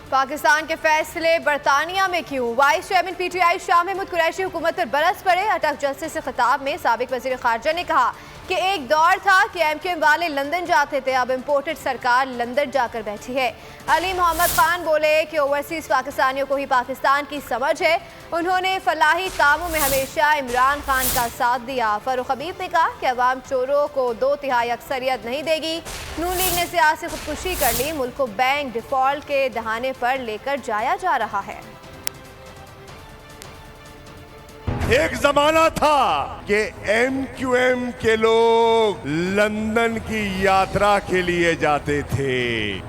पाकिस्तान के फैसले बरतानिया में क्यों? वाइस चेयरमैन पीटीआई शाह महमूद कुरैशी हुकूमत पर बरस पड़े। अटक जस्टिस से खिताब में साबिक वज़ीर ख़ारजा ने कहा कि एक दौर था कि एमक्यूएम वाले लंदन जाते थे, अब इम्पोर्टेड सरकार लंदन जाकर बैठी है। अली मोहम्मद खान बोले कि ओवरसीज़ पाकिस्तानियों को ही पाकिस्तान की समझ है। उन्होंने फलाही कामों में हमेशा इमरान खान का साथ दिया। फारूक हबीब ने कहा कि अवाम चोरों को 2/3 अक्सरियत नहीं देगी। नून लीग ने सियासी खुदकुशी कर ली। मुल्क को बैंक डिफॉल्ट के दहाने पर लेकर जाया जा रहा है। एक जमाना था कि एमक्यूएम के लोग लंदन की यात्रा के लिए जाते थे।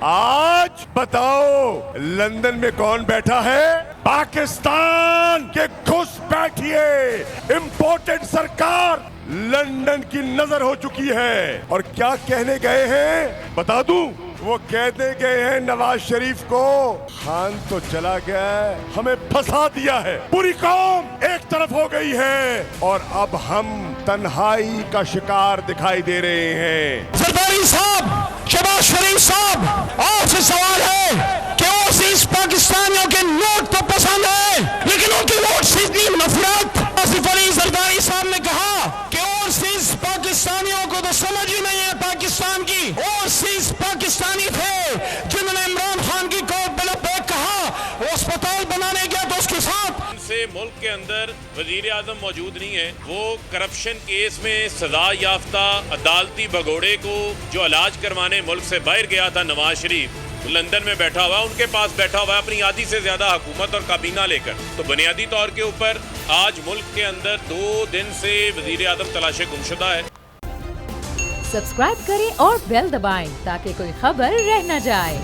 आज बताओ लंदन में कौन बैठा है? पाकिस्तान के घुस बैठिए इम्पोर्टेड सरकार लंदन की नजर हो चुकी है। और क्या कहने गए हैं बता दूं? वो कहते गए हैं नवाज शरीफ को, खान तो चला गया, हमें फंसा दिया है, पूरी कौम एक तरफ हो गई है और अब हम तन्हाई का शिकार दिखाई दे रहे हैं। जरदारी साहब, शहबाज शरीफ साहब, आपसे सवाल है कि ओवरसीज़ पाकिस्तानियों के नोट तो पसंद है लेकिन उनके वोट से इतनी नफरत। आसिफ अली जरदारी साहब ने कहा कि ओवरसीज़ पाकिस्तानियों को तो समझ ही नहीं है पाकिस्तान की। ओवरसीज़ पाकिस्तानी थे जिन्होंने इमरान खान की कोर्ट बिल पे कहा वो अस्पताल बनाने गया तो उसके साथ से मुल्क के अंदर वजीर आजम मौजूद नहीं है। वो करप्शन केस में सजा याफ्ता अदालती भगोड़े को जो इलाज करवाने मुल्क से बाहर गया था नवाज शरीफ, लंदन में बैठा हुआ, उनके पास बैठा हुआ अपनी आधी से ज्यादा हुकूमत और काबीना लेकर। तो बुनियादी तौर के ऊपर आज मुल्क के अंदर 2 दिन से वजीर आजम तलाशे गुमशुदा है। सब्सक्राइब करें और बेल दबाएं ताकि कोई खबर रह न जाए।